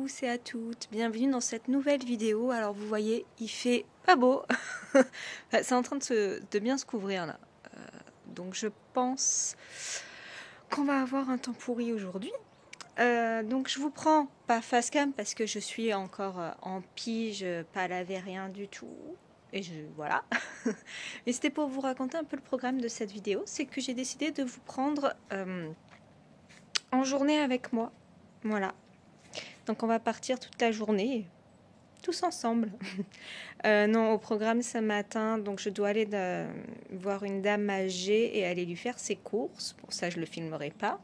tous et à toutes, bienvenue dans cette nouvelle vidéo. Alors vous voyez, il fait pas beau, c'est en train de bien se couvrir là. Donc je pense qu'on va avoir un temps pourri aujourd'hui. Donc je vous prends pas face cam parce que je suis encore en pige, pas lavé, rien du tout. Et voilà. Et c'était pour vous raconter un peu le programme de cette vidéo. C'est que j'ai décidé de vous prendre en journée avec moi. Voilà. Donc on va partir toute la journée, tous ensemble. Non, au programme ce matin, donc je dois aller voir une dame âgée et aller lui faire ses courses. Pour ça, je ne le filmerai pas.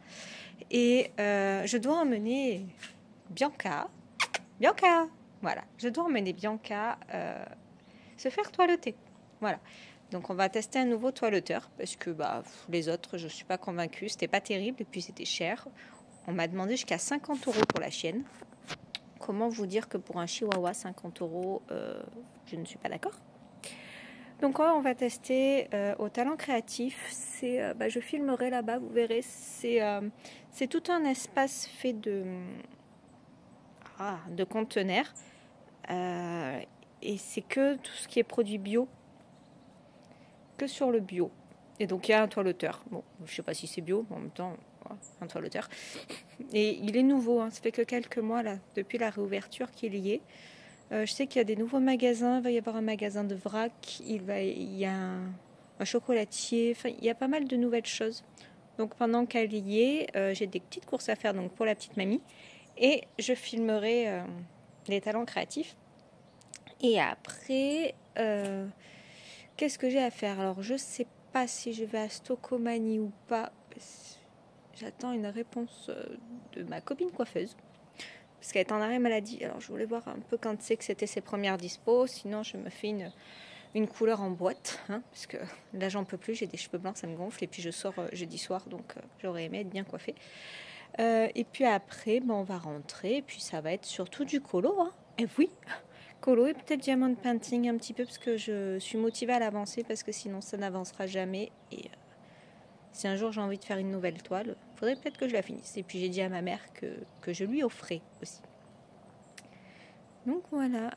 Et je dois emmener Bianca. Voilà. Je dois emmener Bianca se faire toiletter. Voilà. Donc on va tester un nouveau toiletteur parce que les autres, je ne suis pas convaincue. C'était pas terrible et puis c'était cher. On m'a demandé jusqu'à 50 € pour la chienne. Comment vous dire que pour un chihuahua, 50 €, je ne suis pas d'accord. Donc on va tester au Talent Créatif. Je filmerai là-bas, vous verrez. C'est tout un espace fait de conteneurs. Et c'est que tout ce qui est produit bio. Que sur le bio. Et donc il y a un toiletteur. Bon, je ne sais pas si c'est bio, mais en même temps... un toiletteur. Et il est nouveau, hein. Ça fait que quelques mois là, depuis la réouverture qu'il y est. Je sais qu'il y a des nouveaux magasins, il va y avoir un magasin de vrac, il y a un chocolatier, enfin il y a pas mal de nouvelles choses. Donc pendant qu'elle y est, j'ai des petites courses à faire donc pour la petite mamie et je filmerai les talents créatifs. Et après, qu'est-ce que j'ai à faire? Alors je sais pas si je vais à Stocomanie ou pas. J'attends une réponse de ma copine coiffeuse. Parce qu'elle est en arrêt maladie. Alors je voulais voir un peu quand c'est que c'était ses premières dispos. Sinon je me fais une couleur en boîte. Hein, parce que là j'en peux plus. J'ai des cheveux blancs, ça me gonfle. Et puis je sors jeudi soir. Donc j'aurais aimé être bien coiffée. Et puis après on va rentrer. Et puis ça va être surtout du colo. Hein. Et oui, colo et peut-être diamond painting un petit peu. Parce que je suis motivée à l'avancer. Parce que sinon ça n'avancera jamais. Et... si un jour j'ai envie de faire une nouvelle toile, il faudrait peut-être que je la finisse. Et puis j'ai dit à ma mère que je lui offrais aussi. Donc voilà.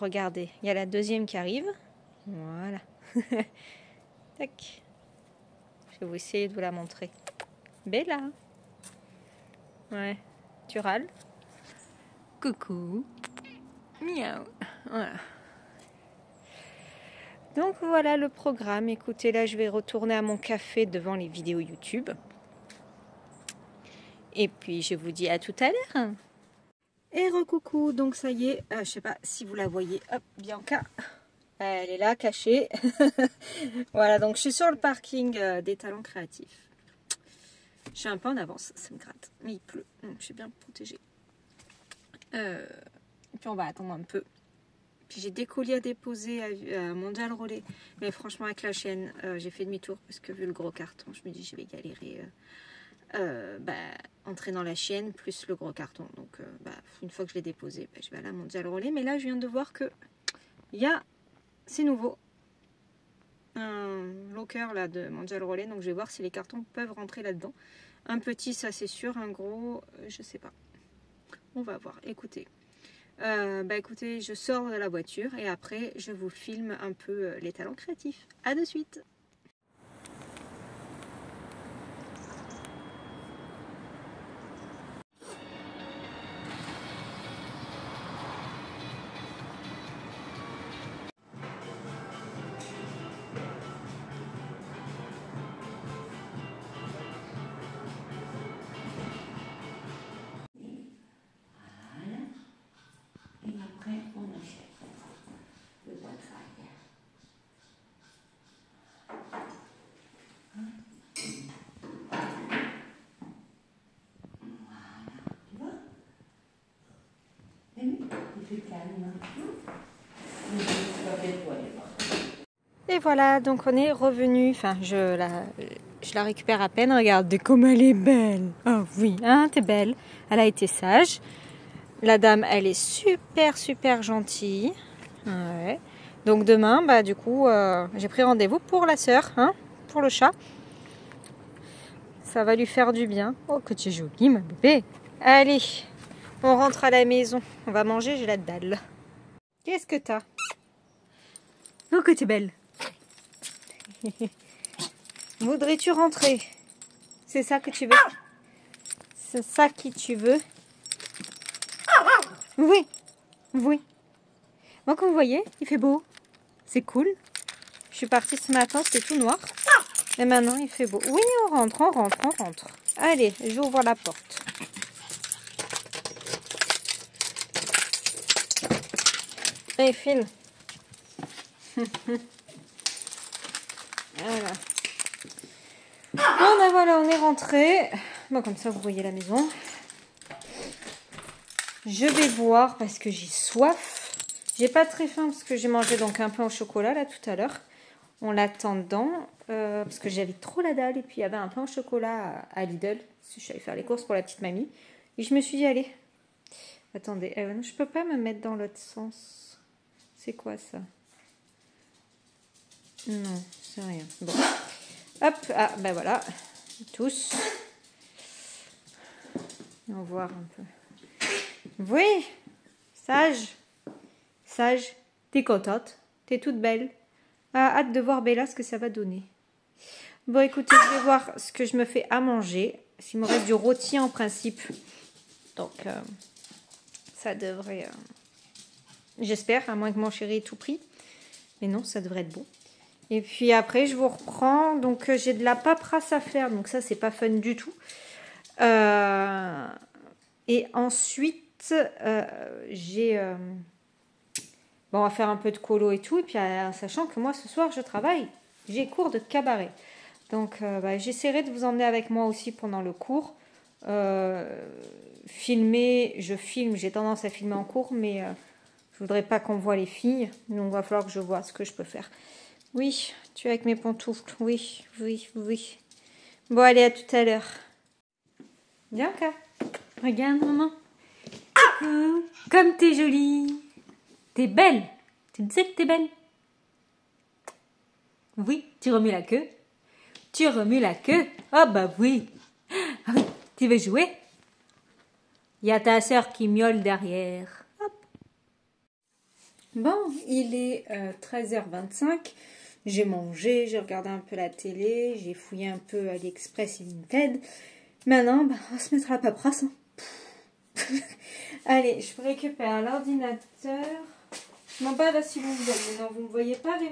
Regardez, il y a la deuxième qui arrive. Voilà. Tac. Je vais vous essayer de vous la montrer. Bella. Ouais. Tu râles? Coucou. Miaou. Voilà. Donc voilà le programme. Écoutez, là je vais retourner à mon café devant les vidéos YouTube. Et puis je vous dis à tout à l'heure. Et recoucou, donc ça y est, je sais pas si vous la voyez. Hop, Bianca, elle est là cachée. Voilà, donc je suis sur le parking des Talents Créatifs. Je suis un peu en avance, ça me gratte. Mais il pleut, donc je suis bien protégée. Et puis on va attendre un peu. Puis j'ai des colis à déposer à Mondial Relais. Mais franchement, avec la chaîne, j'ai fait demi-tour parce que vu le gros carton, je me dis je vais galérer. Entrer dans la chienne plus le gros carton. Donc, une fois que je l'ai déposé, je vais aller à Mondial Relais. Mais là, je viens de voir que c'est nouveau. Un locker là de Mondial Relais. Donc, je vais voir si les cartons peuvent rentrer là-dedans. Un petit, ça c'est sûr. Un gros, je sais pas. On va voir. Écoutez. Écoutez, je sors de la voiture et après je vous filme un peu les talents créatifs. À de suite. Et voilà, donc on est revenu. Enfin, je la récupère à peine. Regardez comme elle est belle. Oh oui, hein, t'es belle. Elle a été sage. La dame, elle est super gentille. Ouais. Donc demain, du coup, j'ai pris rendez-vous pour la sœur, hein, pour le chat. Ça va lui faire du bien. Oh, que tu es jolie, ma bébé. Allez, On rentre à la maison. On va manger, j'ai la dalle. Qu'est-ce que t'as? Oh, que t'es belle. Voudrais-tu rentrer? C'est ça que tu veux? C'est ça que tu veux? Oui. Oui. Moi, comme vous voyez, il fait beau. C'est cool. Je suis partie ce matin, c'était tout noir. Et maintenant, il fait beau. Oui, on rentre, on rentre, on rentre. Allez, j'ouvre la porte. Allez, file. Voilà. Bon, ben voilà, on est rentré. Bon, comme ça, vous voyez la maison. Je vais boire parce que j'ai soif. J'ai pas très faim parce que j'ai mangé donc un pain au chocolat là tout à l'heure. On l'attend dedans parce que j'avais trop la dalle. Et puis il y avait un pain au chocolat à Lidl. Je suis allée faire les courses pour la petite mamie. Et je me suis dit, allez. Attendez, je peux pas me mettre dans l'autre sens. C'est quoi ça? Non, c'est rien. Bon. Hop, ah ben voilà. Tous. On va voir un peu. Oui, sage. Sage, t'es contente, t'es toute belle. Ah, hâte de voir Bella ce que ça va donner. Bon, écoutez, je vais voir ce que je me fais à manger. S'il me reste du rôti en principe. Donc, ça devrait... J'espère, à moins que mon chéri ait tout pris. Mais non, ça devrait être bon. Et puis après, je vous reprends. Donc, j'ai de la paperasse à faire. Donc, ça, c'est pas fun du tout. Et ensuite, j'ai... bon, on va faire un peu de colo et tout. Et puis, sachant que moi, ce soir, je travaille. J'ai cours de cabaret. Donc, j'essaierai de vous emmener avec moi aussi pendant le cours. Filmer, je filme. J'ai tendance à filmer en cours, mais je voudrais pas qu'on voit les filles. Donc, il va falloir que je vois ce que je peux faire. Oui, tu es avec mes pantoufles. Oui, oui, oui. Bon, allez, à tout à l'heure. Bianca, regarde, maman. Coucou. Comme t'es jolie. T'es belle. Tu me sais que t'es belle? Oui, tu remues la queue. Tu remues la queue? Oh bah oui. Ah oui, tu veux jouer? Il y a ta sœur qui miaule derrière. Hop. Bon, il est 13h25. J'ai mangé, j'ai regardé un peu la télé, j'ai fouillé un peu AliExpress et Vinted. Maintenant, on va se mettre à la paperasse. Hein. Allez, je récupère l'ordinateur. Non, pas là si vous me voyez. Non, vous ne me voyez pas, mais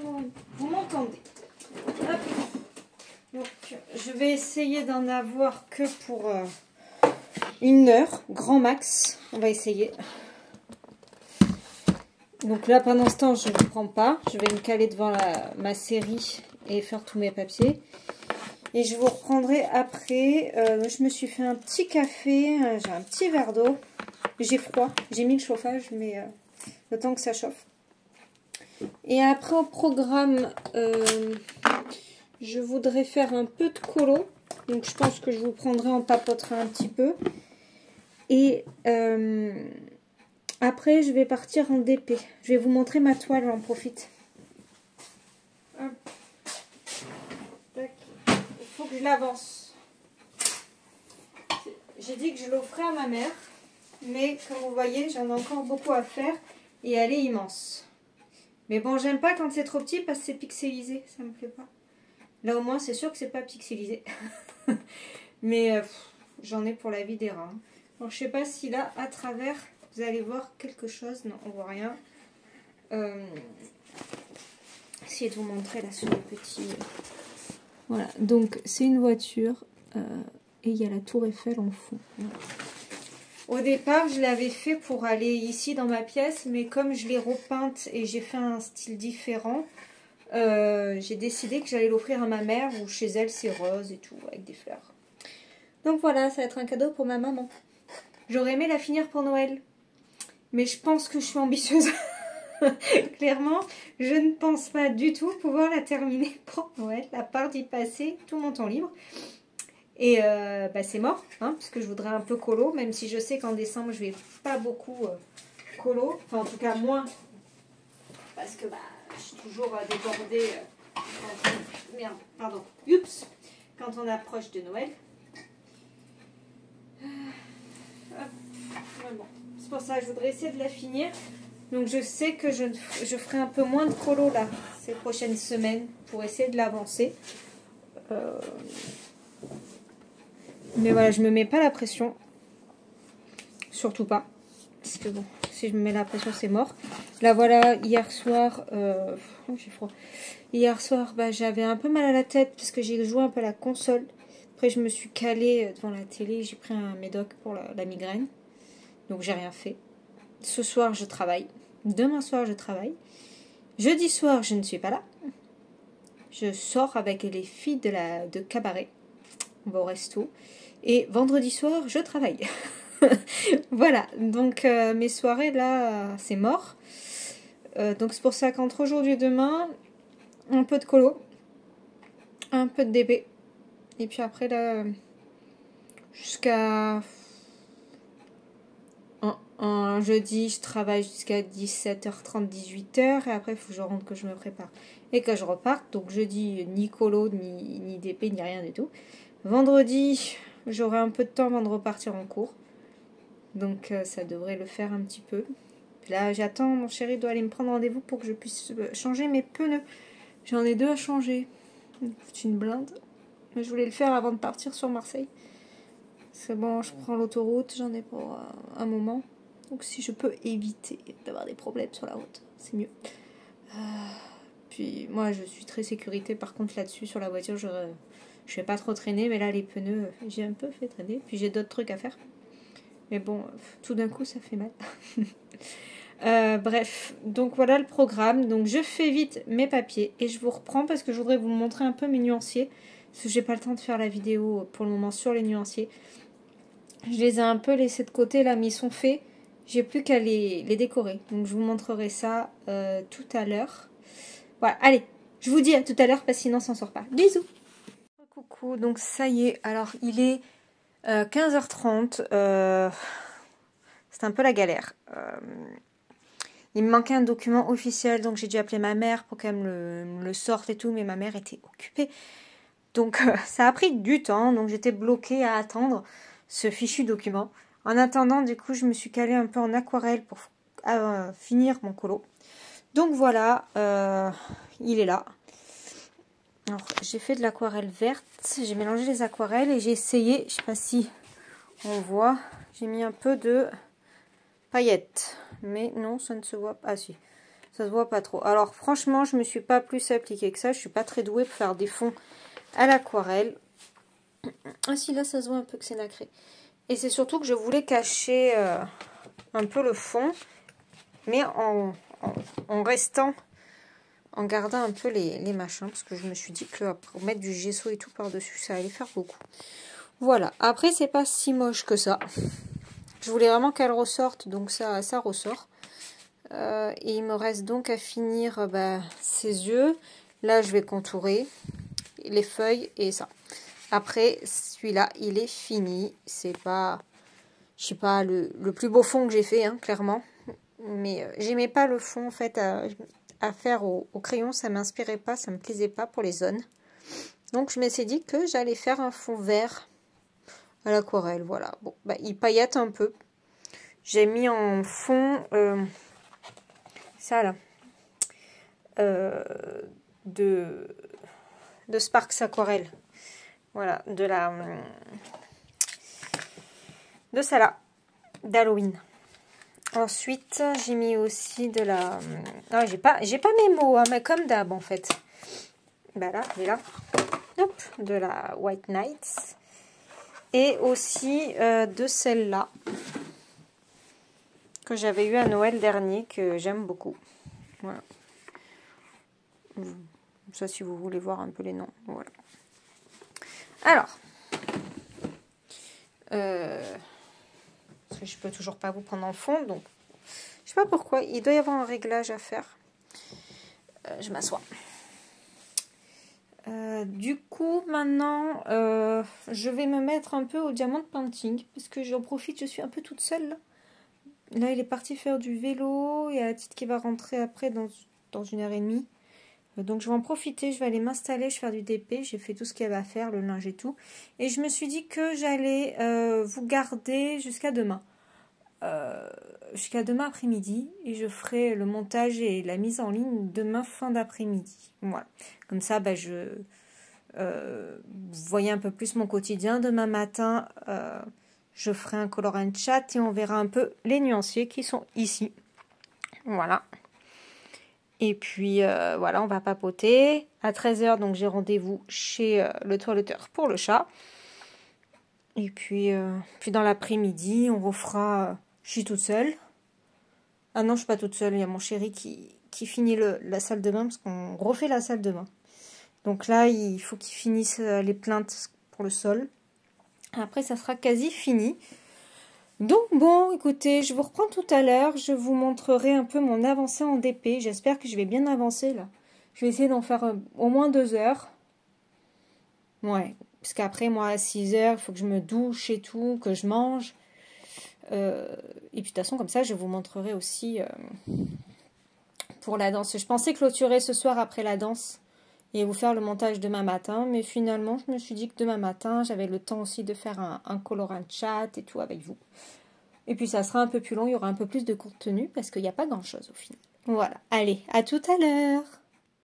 vous m'entendez. Donc, je vais essayer d'en avoir que pour 1 heure, grand max. On va essayer. Donc là, pendant ce temps, je ne prends pas. Je vais me caler devant ma série et faire tous mes papiers. Et je vous reprendrai après. Je me suis fait un petit café. J'ai un petit verre d'eau. J'ai froid. J'ai mis le chauffage, mais le temps que ça chauffe. Et après, au programme, je voudrais faire un peu de colo. Donc, je pense que je vous prendrai, on papotera un petit peu. Et après, je vais partir en DP. Je vais vous montrer ma toile, j'en profite. Hop. Tac. Il faut que je l'avance. J'ai dit que je l'offrais à ma mère. Mais comme vous voyez, j'en ai encore beaucoup à faire. Et elle est immense. Mais bon, j'aime pas quand c'est trop petit parce que c'est pixelisé. Ça me plaît pas. Là, au moins, c'est sûr que c'est pas pixelisé. Mais j'en ai pour la vie des rats. Alors, je sais pas si là, à travers, vous allez voir quelque chose. Non, on voit rien. Essayez de vous montrer là sur le petit... Voilà, donc c'est une voiture. Et il y a la tour Eiffel en fond. Voilà. Au départ, je l'avais fait pour aller ici dans ma pièce, mais comme je l'ai repeinte et j'ai fait un style différent, j'ai décidé que j'allais l'offrir à ma mère, ou chez elle c'est rose et tout, avec des fleurs. Donc voilà, ça va être un cadeau pour ma maman. J'aurais aimé la finir pour Noël, mais je pense que je suis ambitieuse. Clairement, je ne pense pas du tout pouvoir la terminer pour Noël, à part d'y passer tout mon temps libre. Et c'est mort, hein, parce que je voudrais un peu colo, même si je sais qu'en décembre, je vais pas beaucoup colo. Enfin, en tout cas, moins. Parce que je suis toujours débordée. Merde, pardon. Oups. Quand on approche de Noël. Hop, bon. C'est pour ça que je voudrais essayer de la finir. Donc je sais que je ferai un peu moins de colo là ces prochaines semaines pour essayer de l'avancer. Mais voilà, je me mets pas la pression. Surtout pas. Parce que bon, si je me mets la pression, c'est mort. Là voilà, hier soir, j'ai froid. Hier soir, bah, j'avais un peu mal à la tête parce que j'ai joué un peu à la console. Après, je me suis calée devant la télé. J'ai pris un médoc pour la migraine. Donc, j'ai rien fait. Ce soir, je travaille. Demain soir, je travaille. Jeudi soir, je ne suis pas là. Je sors avec les filles de cabaret. On va au resto. Et vendredi soir, je travaille. Voilà. Donc, mes soirées, là, c'est mort. Donc, c'est pour ça qu'entre aujourd'hui et demain, un peu de colo. Un peu de DB. Et puis après, là, jusqu'à... Un jeudi, je travaille jusqu'à 17h30, 18h. Et après, il faut que je rentre, que je me prépare. Et que je reparte. Donc, jeudi, ni colo, ni DP, ni rien du tout. Vendredi, j'aurai un peu de temps avant de repartir en cours. Donc, ça devrait le faire un petit peu. Puis là, j'attends. Mon chéri doit aller me prendre rendez-vous pour que je puisse changer mes pneus. J'en ai 2 à changer. C'est une blinde. Mais je voulais le faire avant de partir sur Marseille. C'est bon, je prends l'autoroute, j'en ai pour un moment. Donc si je peux éviter d'avoir des problèmes sur la route, c'est mieux. Puis moi, je suis très sécurité. Par contre, là-dessus, sur la voiture, je vais pas trop traîner. Mais là, les pneus, j'ai un peu fait traîner. Puis j'ai d'autres trucs à faire. Mais bon, tout d'un coup, ça fait mal. Bref, donc voilà le programme. Donc je fais vite mes papiers. Et je vous reprends parce que je voudrais vous montrer un peu mes nuanciers. Parce que j'ai pas le temps de faire la vidéo pour le moment sur les nuanciers. Je les ai un peu laissés de côté là, mais ils sont faits. J'ai plus qu'à les décorer. Donc je vous montrerai ça tout à l'heure. Voilà, allez, je vous dis à tout à l'heure parce que sinon ça s'en sort pas. Bisous. Coucou, donc ça y est. Alors il est 15h30. C'est un peu la galère. Il me manquait un document officiel, donc j'ai dû appeler ma mère pour qu'elle me le sorte et tout, mais ma mère était occupée. Donc ça a pris du temps, donc j'étais bloquée à attendre ce fichu document. En attendant, du coup, je me suis calée un peu en aquarelle pour finir mon colo. Donc voilà, il est là. Alors, j'ai fait de l'aquarelle verte, j'ai mélangé les aquarelles et j'ai essayé, je sais pas si on voit, j'ai mis un peu de paillettes. Mais non, ça ne se voit pas. Ah si, ça se voit pas trop. Alors franchement, je me suis pas plus appliquée que ça. Je suis pas très douée pour faire des fonds à l'aquarelle. Ah si, là ça se voit un peu que c'est nacré. Et c'est surtout que je voulais cacher un peu le fond, mais en restant, en gardant un peu les machins, parce que je me suis dit que pour mettre du gesso et tout par-dessus, ça allait faire beaucoup. Voilà, après c'est pas si moche que ça. Je voulais vraiment qu'elle ressorte, donc ça ressort. Et il me reste donc à finir ses yeux. Là, je vais contourer les feuilles et ça. Après, celui-là, il est fini. C'est pas, je sais pas, le plus beau fond que j'ai fait, hein, clairement. Mais j'aimais pas le fond, en fait, à faire au crayon. Ça m'inspirait pas, ça me plaisait pas pour les zones. Donc, je m'étais dit que j'allais faire un fond vert à l'aquarelle. Voilà. Bon, il paillette un peu. J'ai mis en fond ça là de Sparks Aquarelle. Voilà, de ça là, d'Halloween. Ensuite, j'ai mis aussi de la... Non, j'ai pas mes mots, hein, mais comme d'hab en fait. Bah là, et là. Hop, de la White Nights. Et aussi de celle-là. Que j'avais eu à Noël dernier, que j'aime beaucoup. Voilà. Ça, si vous voulez voir un peu les noms. Voilà. Alors, parce que je peux toujours pas vous prendre en fond, donc je sais pas pourquoi. Il doit y avoir un réglage à faire. Je m'assois. Du coup, maintenant, je vais me mettre un peu au diamond painting, parce que j'en profite, je suis un peu toute seule là. Là, il est parti faire du vélo. Il y a la petite qui va rentrer après dans 1h30. Donc, je vais en profiter. Je vais aller m'installer. Je vais faire du DP. J'ai fait tout ce qu'il y avait à faire, le linge et tout. Et je me suis dit que j'allais vous garder jusqu'à demain. jusqu'à demain après-midi et je ferai le montage et la mise en ligne demain fin d'après-midi. Voilà. Comme ça, vous voyez un peu plus mon quotidien. Demain matin, je ferai un colorant chat et on verra un peu les nuanciers qui sont ici. Voilà. Et puis, voilà, on va papoter. À 13 h, donc j'ai rendez-vous chez le toiletteur pour le chat. Et puis dans l'après-midi, on refera... je suis toute seule. Ah non, je suis pas toute seule. Il y a mon chéri qui finit la salle de bain parce qu'on refait la salle de bain. Donc là, il faut qu'il finisse les plaintes pour le sol. Après, ça sera quasi fini. Donc bon, écoutez, je vous reprends tout à l'heure. Je vous montrerai un peu mon avancée en DP. J'espère que je vais bien avancer là. Je vais essayer d'en faire au moins 2 heures. Ouais, parce qu'après, moi, à 6 h, il faut que je me douche et tout, que je mange. Et puis, de toute façon, comme ça, je vous montrerai aussi pour la danse. Je pensais clôturer ce soir après la danse et vous faire le montage demain matin. Mais finalement, je me suis dit que demain matin, j'avais le temps aussi de faire un colorant chat et tout avec vous. Et puis, ça sera un peu plus long. Il y aura un peu plus de contenu parce qu'il n'y a pas grand-chose au final. Voilà. Allez, à tout à l'heure.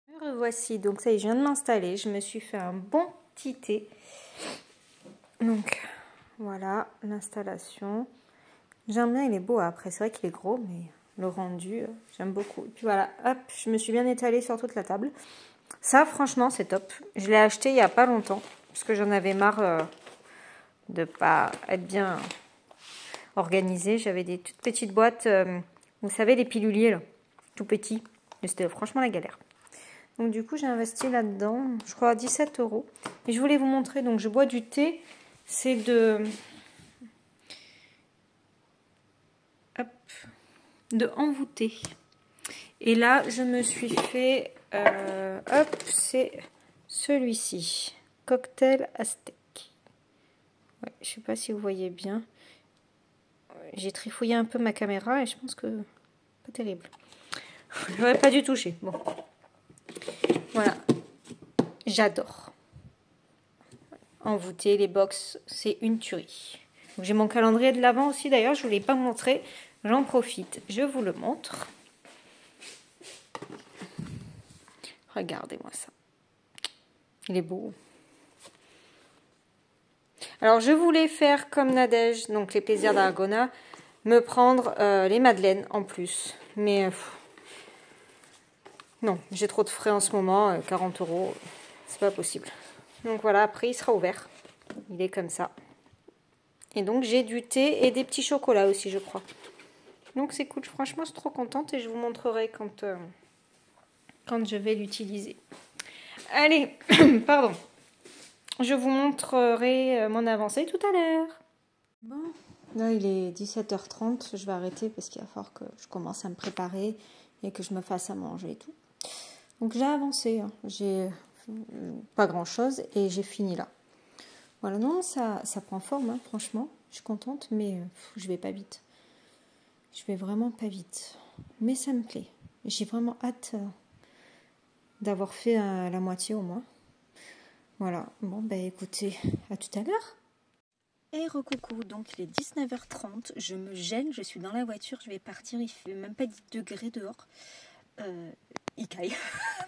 Me revoici. Donc, ça y est, je viens de m'installer. Je me suis fait un bon petit thé. Donc, voilà l'installation. J'aime bien, il est beau après. C'est vrai qu'il est gros, mais le rendu, j'aime beaucoup. Et puis voilà, hop, je me suis bien étalée sur toute la table. Ça, franchement, c'est top. Je l'ai acheté il n'y a pas longtemps, parce que j'en avais marre de pas être bien organisée. J'avais des toutes petites boîtes, vous savez, les piluliers, là, tout petits. C'était franchement la galère. Donc du coup, j'ai investi là-dedans, je crois à 17 €. Et je voulais vous montrer, donc je bois du thé. C'est de envoûter. Et là, je me suis fait, c'est celui-ci, cocktail aztèque. Ouais, je sais pas si vous voyez bien. J'ai trifouillé un peu ma caméra et je pense que pas terrible. J'aurais pas dû toucher. Bon, voilà, j'adore. Envoûter les box, c'est une tuerie. J'ai mon calendrier de l'Avent aussi d'ailleurs, je ne vous l'ai pas montré. J'en profite, je vous le montre. Regardez-moi ça. Il est beau. Alors, je voulais faire comme Nadège, donc les plaisirs d'Argona, me prendre les madeleines en plus. Mais non, j'ai trop de frais en ce moment, 40 €, c'est pas possible. Donc voilà, après il sera ouvert. Il est comme ça. Et donc j'ai du thé et des petits chocolats aussi, je crois. Donc c'est cool, franchement je suis trop contente et je vous montrerai quand je vais l'utiliser. Allez, pardon. Je vous montrerai mon avancée tout à l'heure. Bon, là il est 17 h 30, je vais arrêter parce qu'il va falloir que je commence à me préparer et que je me fasse à manger et tout. Donc j'ai avancé, hein. J'ai pas grand chose et j'ai fini là. Voilà, non, ça prend forme, hein, franchement. Je suis contente, mais je vais pas vite. Je vais vraiment pas vite. Mais ça me plaît. J'ai vraiment hâte d'avoir fait la moitié au moins. Voilà, bon, bah écoutez, à tout à l'heure. Et recoucou, donc il est 19 h 30, je me gêne, je suis dans la voiture, je vais partir, il fait même pas 10 degrés dehors. Il caille,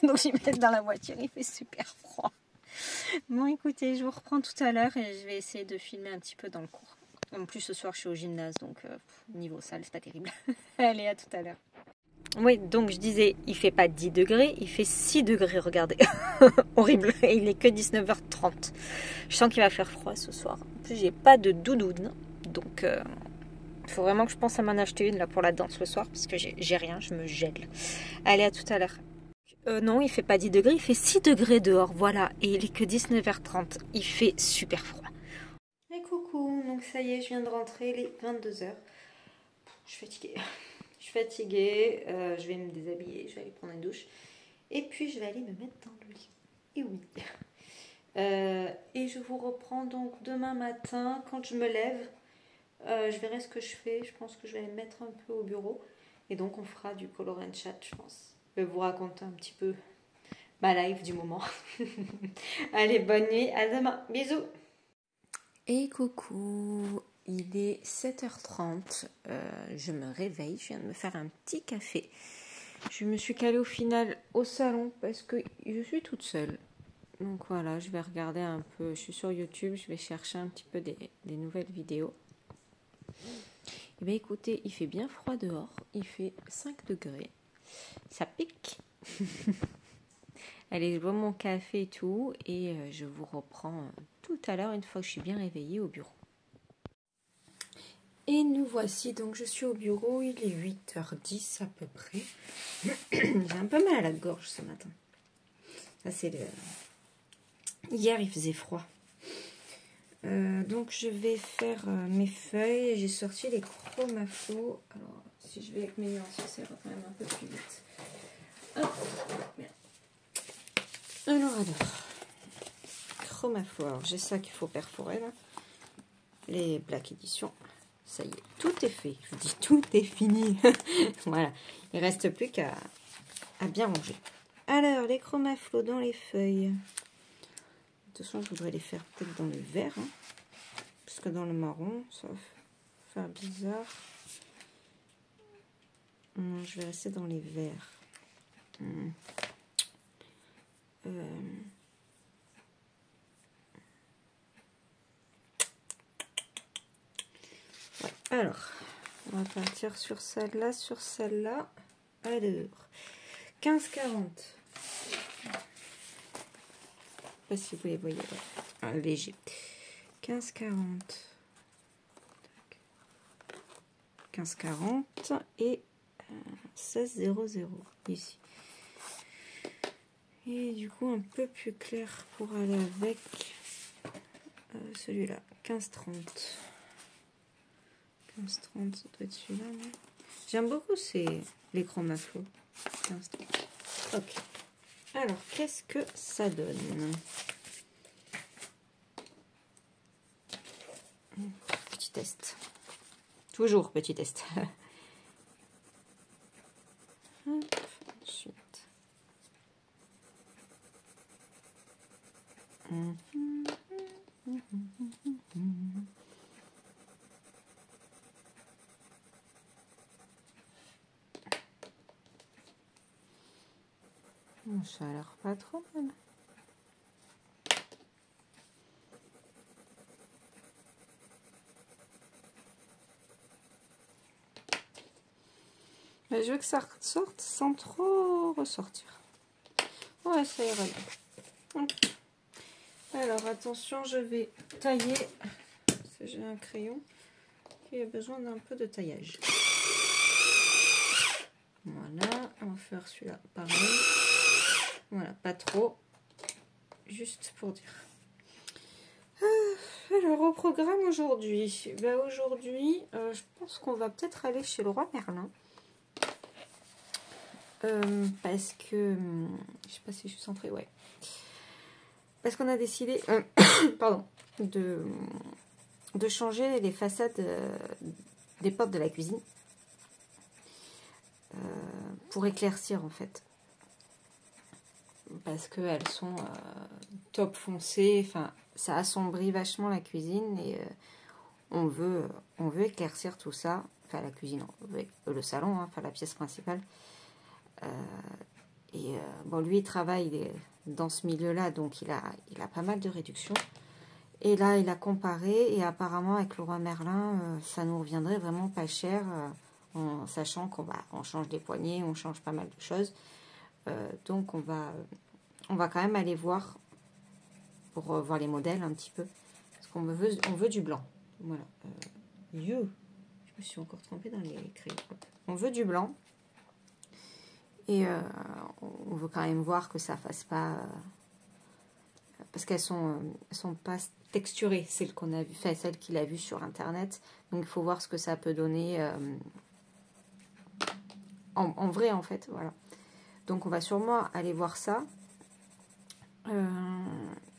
donc je vais me mettre dans la voiture, il fait super froid. Bon écoutez, je vous reprends tout à l'heure et je vais essayer de filmer un petit peu dans le cours. En plus ce soir je suis au gymnase, donc niveau salle c'est pas terrible. Allez, à tout à l'heure. Oui, donc je disais, il fait pas 10 degrés, il fait 6 degrés, regardez. Horrible, il est que 19 h 30. Je sens qu'il va faire froid ce soir. En plus, j'ai pas de doudoune, donc il faut vraiment que je pense à m'en acheter une là pour la danse le soir, parce que j'ai rien, je me gèle. Allez, à tout à l'heure. Non, il fait pas 10 degrés, il fait 6 degrés dehors, voilà. Et il est que 19 h 30, il fait super froid. Et coucou, donc ça y est, je viens de rentrer, il est 22 h. Je suis fatiguée. Je suis fatiguée, je vais me déshabiller, je vais aller prendre une douche. Et puis je vais aller me mettre dans le lit. Et oui. Et je vous reprends donc demain matin, quand je me lève. Je verrai ce que je fais. Je pense que je vais aller me mettre un peu au bureau. Et donc on fera du colorant chat, je pense. Je vais vous raconter un petit peu ma life du moment. Allez, bonne nuit, à demain. Bisous. Et coucou. il est 7h30, je me réveille, je viens de me faire un petit café. Je me suis calée au final au salon parce que je suis toute seule. Donc voilà, je vais regarder un peu, je suis sur YouTube, je vais chercher un petit peu des nouvelles vidéos. Et bien écoutez, il fait bien froid dehors, il fait 5 degrés, ça pique. Allez, je bois mon café et tout, et je vous reprends tout à l'heure une fois que je suis bien réveillée au bureau. Et nous voici, donc je suis au bureau, il est 8h10 à peu près. J'ai un peu mal à la gorge ce matin. Ça c'est le... Hier il faisait froid. Donc je vais faire mes feuilles. J'ai sorti les chromaflos. Alors si je vais avec mes nuanciers, ça ira quand même un peu plus vite. Hop. Alors, chromaflos. Alors j'ai ça qu'il faut perforer là. Les Black Edition. Ça y est, tout est fait. Je vous dis, tout est fini. Voilà. Il ne reste plus qu'à bien ranger. Alors, les chromaflos dans les feuilles. De toute façon, je voudrais les faire peut-être dans le vert. Hein, parce que dans le marron, ça va faire bizarre. Non, je vais rester dans les verts. Ouais. Alors, on va partir sur celle-là, sur celle-là. Alors, 15-40. Je ne sais pas si vous les voyez. Ouais. Léger. 15-40. 15-40 et 16-00 ici. Et du coup, un peu plus clair pour aller avec celui-là. 15-30. 15-30, ça doit être celui-là. J'aime beaucoup les chromaflos. 15-30. Ok. Alors, qu'est-ce que ça donne? Petit test. Toujours petit test. Ensuite. Ça a l'air pas trop mal. Mais je veux que ça ressorte sans trop ressortir. Ouais, ça ira bien. Okay. Alors, attention, je vais tailler. J'ai un crayon qui a besoin d'un peu de taillage. Voilà, on va faire celui-là pareil. Voilà, pas trop. Juste pour dire. Alors, au programme aujourd'hui. Ben, aujourd'hui, je pense qu'on va peut-être aller chez le roi Merlin. Parce que... je sais pas si je suis centrée, ouais. Parce qu'on a décidé pardon, de changer les façades des portes de la cuisine pour éclaircir en fait. Parce qu'elles sont top foncées, enfin ça assombrit vachement la cuisine et on veut éclaircir tout ça, enfin la cuisine, le salon, hein, enfin la pièce principale. Bon, lui il travaille dans ce milieu-là, donc il a pas mal de réductions. Et là, il a comparé, et apparemment, avec le roi Merlin, ça nous reviendrait vraiment pas cher, en sachant on change des poignées, on change pas mal de choses. Donc, on va quand même aller voir, pour voir les modèles un petit peu, parce qu'on veut du blanc. Voilà. Je me suis encore trompée dans les crayons. On veut du blanc, et on veut quand même voir que ça fasse pas... parce qu'elles sont pas texturées, celles qu'on a vu, enfin celles qu'il a vues sur internet. Donc il faut voir ce que ça peut donner en vrai en fait, voilà. Donc on va sûrement aller voir ça.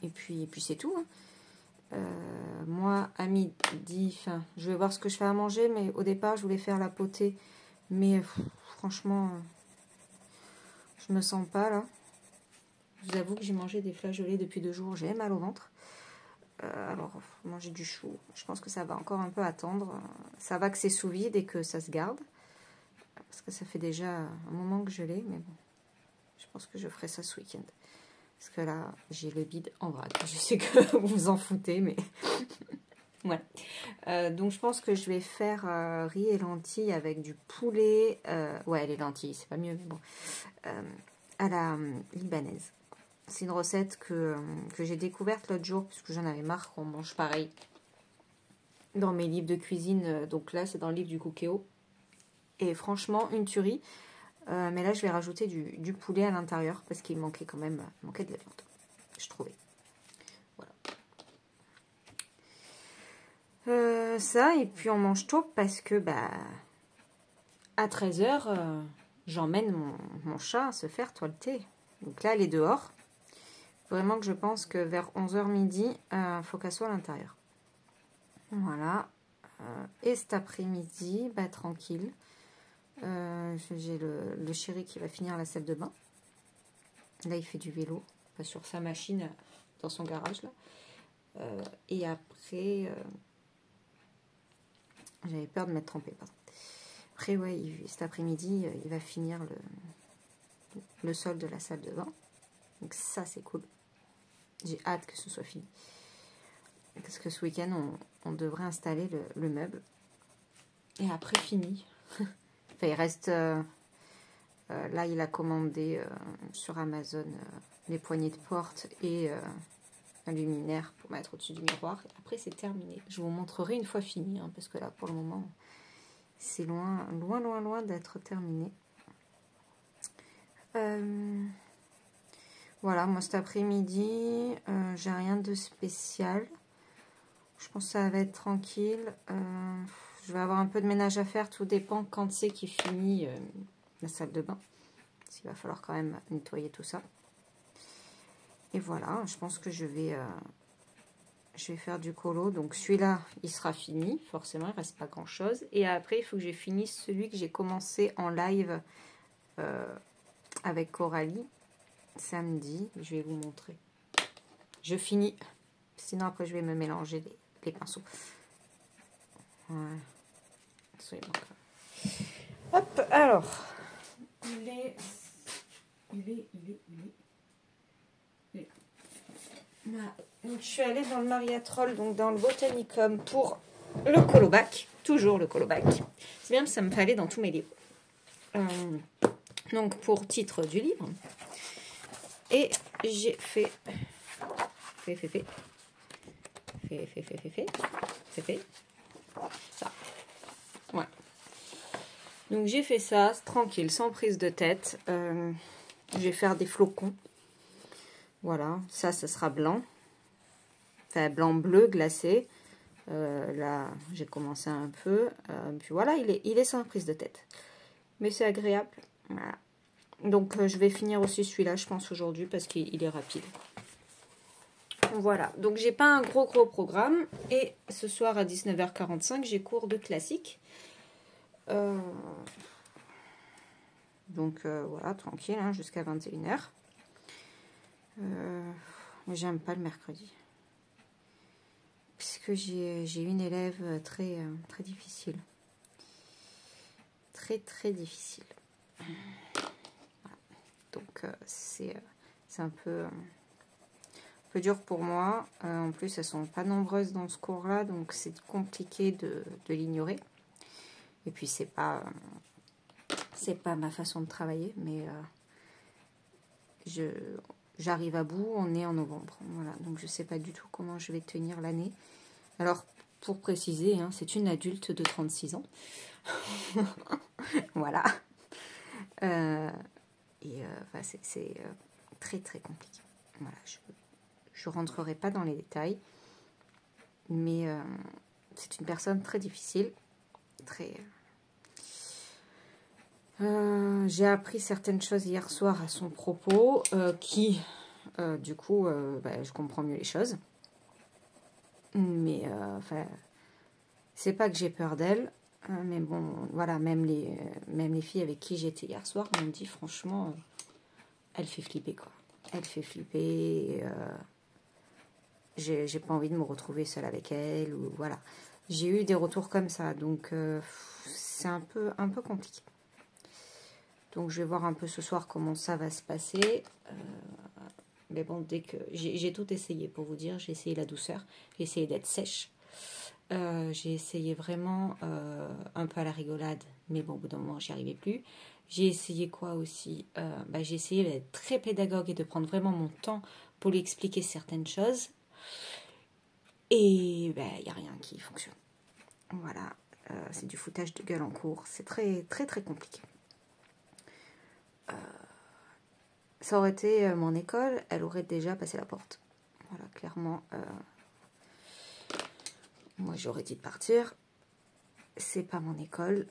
Et puis c'est tout. Hein. Moi à midi, je vais voir ce que je fais à manger, mais au départ je voulais faire la potée, mais franchement, je me sens pas là. Je vous avoue que j'ai mangé des flageolets depuis 2 jours, j'ai mal au ventre. Alors, manger du chou, je pense que ça va encore un peu attendre. Ça va que c'est sous vide et que ça se garde. Parce que ça fait déjà un moment que je l'ai, mais bon. Je pense que je ferai ça ce week-end. Parce que là, j'ai le bide en vrac. Je sais que vous vous en foutez, mais voilà. Donc, je pense que je vais faire riz et lentilles avec du poulet. Ouais, les lentilles, c'est pas mieux, mais bon. À la libanaise. C'est une recette que j'ai découverte l'autre jour, puisque j'en avais marre qu'on mange pareil dans mes livres de cuisine. Donc là, c'est dans le livre du Cookéo. Et franchement, une tuerie. Mais là, je vais rajouter du poulet à l'intérieur, parce qu'il manquait quand même de la viande, je trouvais. Voilà. Ça, et puis on mange tôt, parce que à 13 h, j'emmène mon chat se faire toiletter. Donc là, elle est dehors. Vraiment que je pense que vers 11 h midi, faut qu'elle soit à l'intérieur. Voilà. Et cet après-midi, tranquille. J'ai le chéri qui va finir la salle de bain. Là, il fait du vélo. Sur sa machine, dans son garage. Là. Et après... j'avais peur de m'être trompée. Pardon. Après, ouais, cet après-midi, il va finir le sol de la salle de bain. Donc ça, c'est cool. J'ai hâte que ce soit fini. Parce que ce week-end, on devrait installer le meuble. Et après, fini. Enfin, il reste... là, il a commandé sur Amazon les poignées de porte et un luminaire pour mettre au-dessus du miroir. Et après, c'est terminé. Je vous montrerai une fois fini. Hein, parce que là, pour le moment, c'est loin, loin, loin, loin d'être terminé. Voilà, moi cet après-midi, j'ai rien de spécial. Je pense que ça va être tranquille. Je vais avoir un peu de ménage à faire. Tout dépend quand c'est qu'il finit la salle de bain. Parce qu'il va falloir quand même nettoyer tout ça. Et voilà, je pense que je vais faire du colo. Donc celui-là, il sera fini. Forcément, il ne reste pas grand-chose. Et après, il faut que je finisse celui que j'ai commencé en live avec Coralie. Samedi, je vais vous montrer. Je finis. Sinon, après, je vais me mélanger les pinceaux. Voilà. Hop, alors. Il est. Voilà. Donc, je suis allée dans le Mariatrol, donc dans le Botanicum, pour le colobac. Toujours le colobac. C'est bien, ça me fallait dans tous mes livres. Donc, pour titre du livre. Et j'ai fait ça. Ouais. Donc j'ai fait ça, tranquille, sans prise de tête. Je vais faire des flocons. Voilà, ça sera blanc. Enfin, blanc-bleu glacé. Là, j'ai commencé un peu. Puis voilà, il est sans prise de tête. Mais c'est agréable. Voilà. Donc je vais finir aussi celui-là, je pense, aujourd'hui, parce qu'il est rapide. Voilà, donc j'ai pas un gros programme. Et ce soir à 19 h 45, j'ai cours de classique. Donc voilà, tranquille, hein, jusqu'à 21 h. J'aime pas le mercredi. Puisque j'ai une élève très difficile. Très difficile. Voilà. Donc c'est un peu dur pour moi. En plus, elles sont pas nombreuses dans ce cours-là, donc c'est compliqué de l'ignorer. Et puis c'est pas ma façon de travailler, mais j'arrive à bout. On est en novembre, voilà. Donc je sais pas du tout comment je vais tenir l'année. Alors pour préciser, hein, c'est une adulte de 36 ans. Voilà. C'est très compliqué. Voilà, je rentrerai pas dans les détails, mais c'est une personne très difficile, j'ai appris certaines choses hier soir à son propos, qui, du coup, je comprends mieux les choses. Mais, c'est pas que j'ai peur d'elle, mais bon, voilà, même les filles avec qui j'étais hier soir m'ont dit, franchement, elle fait flipper, quoi. Elle fait flipper, j'ai pas envie de me retrouver seule avec elle, ou voilà. J'ai eu des retours comme ça, donc c'est un peu compliqué. Donc je vais voir un peu ce soir comment ça va se passer. Mais bon, dès que j'ai tout essayé pour vous dire, j'ai essayé la douceur, j'ai essayé d'être sèche. J'ai essayé vraiment un peu à la rigolade, mais bon, au bout d'un moment, j'y arrivais plus. J'ai essayé quoi aussi, j'ai essayé d'être très pédagogue et de prendre vraiment mon temps pour lui expliquer certaines choses. Et il n'y a rien qui fonctionne. Voilà, c'est du foutage de gueule en cours. C'est très, très, très compliqué. Ça aurait été mon école, elle aurait déjà passé la porte. Voilà, clairement, moi j'aurais dit de partir. C'est pas mon école,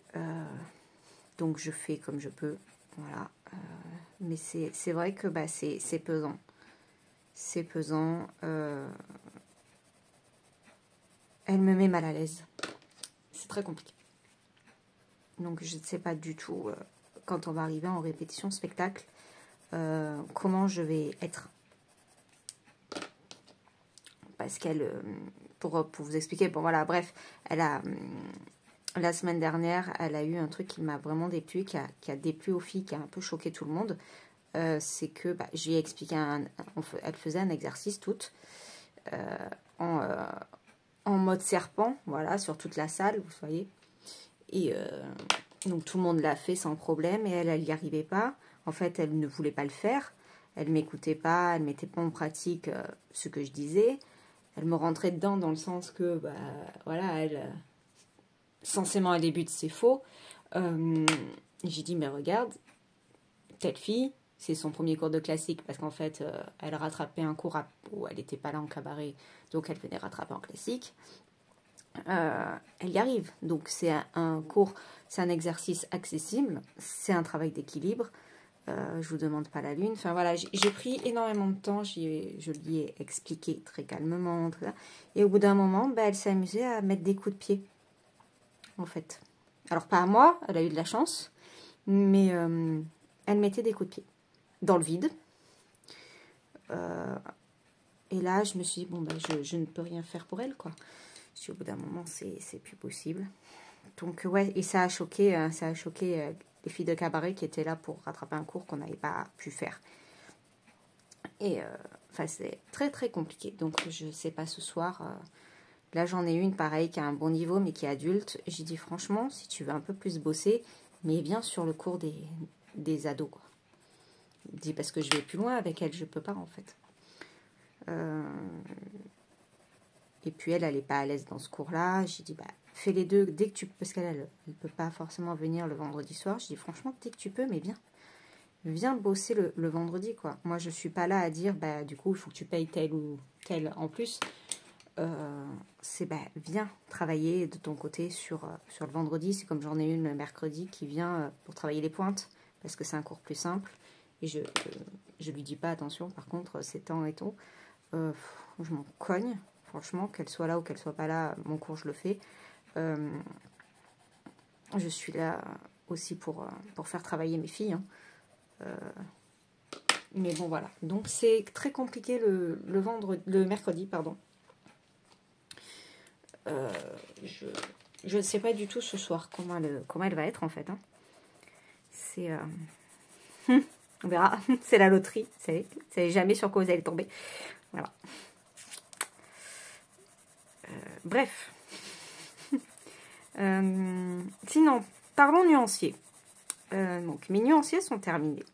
donc je fais comme je peux. Voilà, mais c'est vrai que c'est pesant. C'est pesant. Elle me met mal à l'aise. C'est très compliqué. Donc je ne sais pas du tout, quand on va arriver en répétition spectacle, comment je vais être. Parce qu'elle, pour vous expliquer, bon voilà, bref, elle a, la semaine dernière, elle a eu un truc qui m'a vraiment déplu, qui a déplu aux filles, qui a un peu choqué tout le monde. C'est que, je lui ai expliqué, elle faisait un exercice toute, en mode serpent, voilà, sur toute la salle, vous voyez. Et donc tout le monde l'a fait sans problème, et elle n'y arrivait pas. En fait, elle ne voulait pas le faire. Elle ne m'écoutait pas, elle ne mettait pas en pratique ce que je disais. Elle me rentrait dedans dans le sens que, voilà, elle, censément, elle débute, c'est faux. J'ai dit, mais regarde, telle fille, c'est son premier cours de classique, parce qu'en fait, elle rattrapait un cours où elle n'était pas là en cabaret, donc elle venait rattraper en classique. Elle y arrive. Donc c'est un cours, c'est un exercice accessible, c'est un travail d'équilibre. Je vous demande pas la lune. Enfin voilà, j'ai pris énormément de temps, je lui ai expliqué très calmement. Et au bout d'un moment, elle s'est amusée à mettre des coups de pied, en fait. Alors pas à moi, elle a eu de la chance, mais elle mettait des coups de pied dans le vide. Et là, je me suis dit, bon, je ne peux rien faire pour elle, quoi. Au bout d'un moment, c'est plus possible. Donc, ouais, et ça a choqué les filles de cabaret qui étaient là pour rattraper un cours qu'on n'avait pas pu faire. Et, c'est très, très compliqué. Donc, je sais pas ce soir. Là, j'en ai une, pareil, qui a un bon niveau, mais qui est adulte. J'ai dit, franchement, si tu veux un peu plus bosser, mais bien sur le cours des ados, quoi. Je dis, parce que je vais plus loin avec elle, je peux pas, en fait. Et puis elle n'est pas à l'aise dans ce cours-là. J'ai dit, fais les deux dès que tu peux, parce qu'elle ne peut pas forcément venir le vendredi soir. Je dis, franchement, dès que tu peux, mais viens bosser le vendredi, quoi. Moi, je ne suis pas là à dire, du coup, il faut que tu payes tel ou tel en plus. C'est, viens travailler de ton côté sur le vendredi. C'est comme j'en ai une le mercredi qui vient pour travailler les pointes, parce que c'est un cours plus simple. Et je lui dis pas, attention, par contre, c'est temps et tout. Je m'en cogne. Franchement, qu'elle soit là ou qu'elle soit pas là, mon cours, je le fais. Je suis là aussi pour faire travailler mes filles. Mais bon, voilà. Donc, c'est très compliqué le mercredi, pardon. Je ne sais pas du tout ce soir comment elle va être, en fait. C'est... on verra. C'est la loterie. Vous savez jamais sur quoi vous allez tomber. Voilà. Bref. Sinon, parlons nuanciers. Donc, mes nuanciers sont terminés.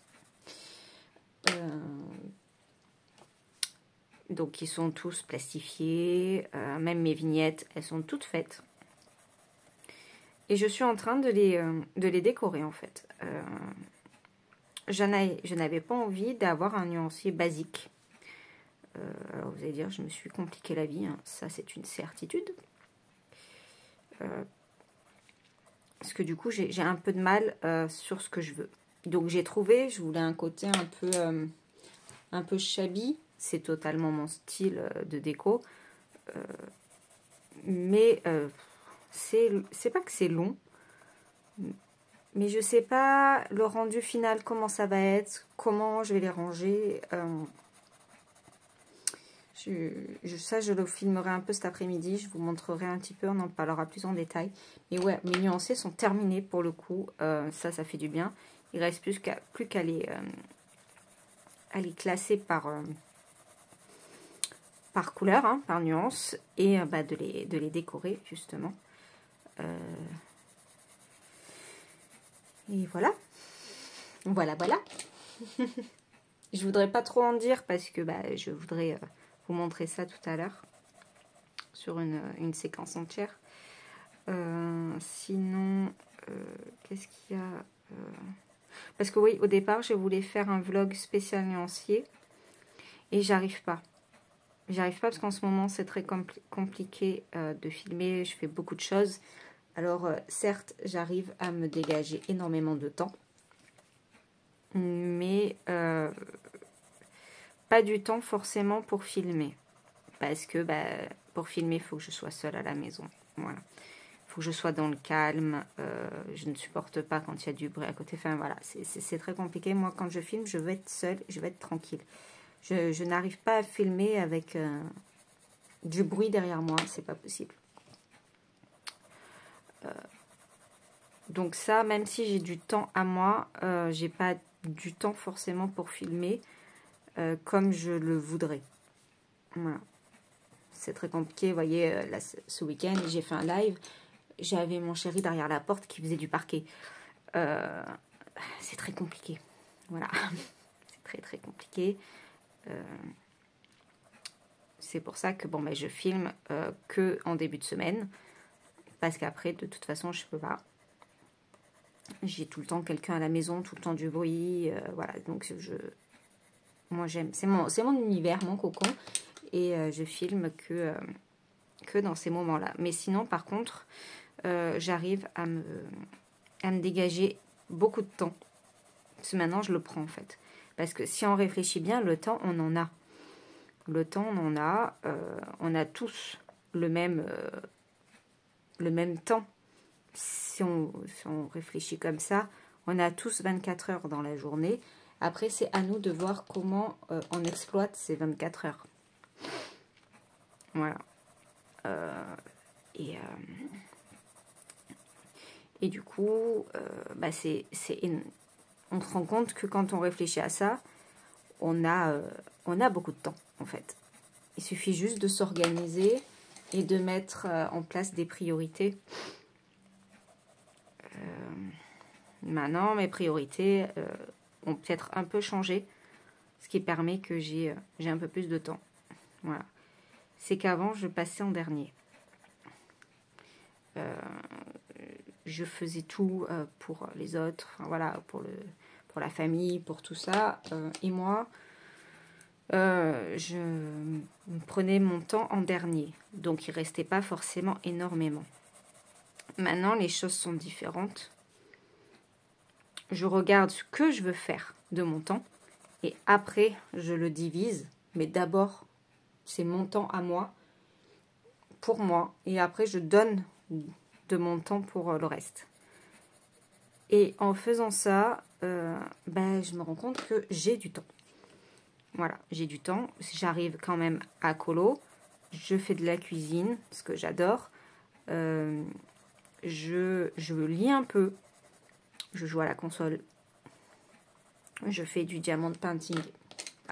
Donc, ils sont tous plastifiés. Même mes vignettes, elles sont toutes faites. Et je suis en train de les décorer, en fait. Je n'avais pas envie d'avoir un nuancier basique. Alors, vous allez dire, je me suis compliqué la vie. Ça, c'est une certitude. Parce que du coup, j'ai un peu de mal sur ce que je veux. Donc, j'ai trouvé, je voulais un côté un peu shabby. C'est totalement mon style de déco. Mais c'est pas que c'est long. Mais je sais pas le rendu final, comment ça va être, comment je vais les ranger. Ça, je le filmerai un peu cet après-midi. Je vous montrerai un petit peu. On en parlera plus en détail. Mais ouais, mes nuancés sont terminés pour le coup. Ça fait du bien. Il reste plus qu'à les classer par couleur, hein, par nuance. Et de les décorer, justement. Et voilà. Voilà. Je voudrais pas trop en dire parce que je voudrais vous montrer ça tout à l'heure sur une séquence entière. Sinon, qu'est-ce qu'il y a parce que oui, au départ, je voulais faire un vlog spécial nuancier et j'arrive pas. J'arrive pas parce qu'en ce moment, c'est très compliqué de filmer. Je fais beaucoup de choses. Alors, certes, j'arrive à me dégager énormément de temps. Mais pas du temps forcément pour filmer. Parce que pour filmer, il faut que je sois seule à la maison. Voilà. Il faut que je sois dans le calme. Je ne supporte pas quand il y a du bruit à côté. Enfin voilà, c'est très compliqué. Moi, quand je filme, je veux être seule, je veux être tranquille. Je n'arrive pas à filmer avec du bruit derrière moi. C'est pas possible. Donc ça, même si j'ai du temps à moi, j'ai pas du temps forcément pour filmer comme je le voudrais. Voilà. C'est très compliqué. Vous voyez, là, ce week-end, j'ai fait un live. J'avais mon chéri derrière la porte qui faisait du parquet. C'est très compliqué. Voilà. C'est très compliqué. C'est pour ça que je filme que en début de semaine. Parce qu'après, de toute façon, je peux pas. J'ai tout le temps quelqu'un à la maison, tout le temps du bruit. Voilà, donc moi j'aime. C'est mon univers, mon cocon. Et je filme que dans ces moments-là. Mais sinon, par contre, j'arrive à me dégager beaucoup de temps. Parce que maintenant, je le prends en fait. Parce que si on réfléchit bien, le temps, on en a. Le temps, on en a. On a tous le même temps. Si on réfléchit comme ça, on a tous 24 heures dans la journée. Après, c'est à nous de voir comment on exploite ces 24 heures. Voilà. Et du coup, on se rend compte que quand on réfléchit à ça, on a beaucoup de temps, en fait. Il suffit juste de s'organiser et de mettre en place des priorités. Maintenant, mes priorités ont peut-être un peu changé, ce qui permet que j'ai un peu plus de temps. Voilà. C'est qu'avant, je passais en dernier. Je faisais tout pour les autres, enfin, voilà, pour la famille, pour tout ça. Et moi, je prenais mon temps en dernier. Donc, il ne restait pas forcément énormément. Maintenant, les choses sont différentes. Je regarde ce que je veux faire de mon temps. Et après, je le divise. Mais d'abord, c'est mon temps à moi, pour moi. Et après, je donne de mon temps pour le reste. Et en faisant ça, je me rends compte que j'ai du temps. Voilà, j'ai du temps. J'arrive quand même à colo. Je fais de la cuisine, ce que j'adore. Je lis un peu. Je joue à la console. Je fais du diamond painting.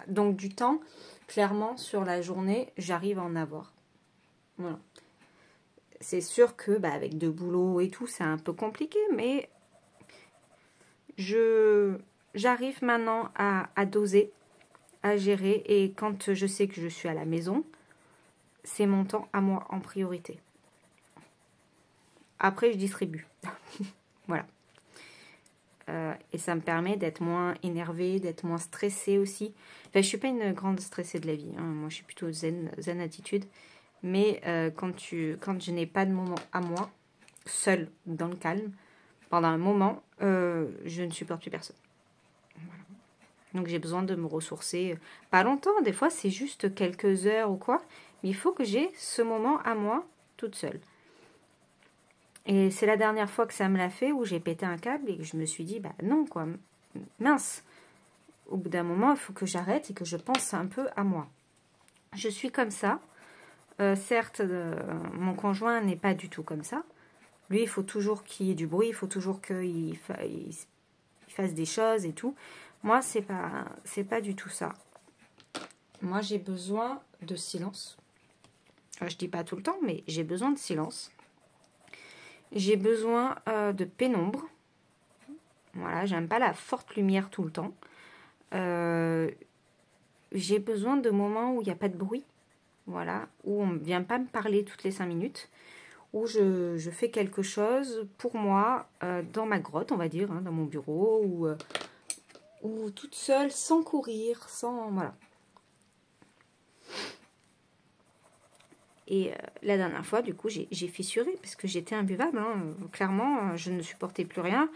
Donc du temps, clairement, sur la journée, j'arrive à en avoir. Voilà. C'est sûr que avec deux boulots et tout, c'est un peu compliqué, mais j'arrive maintenant à doser, à gérer. Et quand je sais que je suis à la maison, c'est mon temps à moi en priorité. Après, je distribue. Voilà. Et ça me permet d'être moins énervée, d'être moins stressée aussi. Enfin, je ne suis pas une grande stressée de la vie. Hein. Moi, je suis plutôt zen attitude. Mais quand je n'ai pas de moment à moi, seule, dans le calme, pendant un moment, je ne supporte plus personne. Voilà. Donc, j'ai besoin de me ressourcer. Pas longtemps, des fois, c'est juste quelques heures ou quoi. Mais il faut que j'ai ce moment à moi, toute seule. Et c'est la dernière fois que ça me l'a fait, où j'ai pété un câble et que je me suis dit, non, quoi, mince. Au bout d'un moment, il faut que j'arrête et que je pense un peu à moi. Je suis comme ça. Certes, mon conjoint n'est pas du tout comme ça. Lui, il faut toujours qu'il y ait du bruit, il faut toujours qu'il fasse des choses et tout. Moi, c'est pas du tout ça. Moi, j'ai besoin de silence. Je dis pas tout le temps, mais j'ai besoin de silence. J'ai besoin de pénombre. Voilà, j'aime pas la forte lumière tout le temps. J'ai besoin de moments où il n'y a pas de bruit. Voilà, où on ne vient pas me parler toutes les 5 minutes. Où je fais quelque chose pour moi dans ma grotte, on va dire, hein, dans mon bureau, ou toute seule, sans courir, sans... Voilà. Et la dernière fois, du coup, j'ai fissuré parce que j'étais imbuvable. Hein. Clairement, je ne supportais plus rien.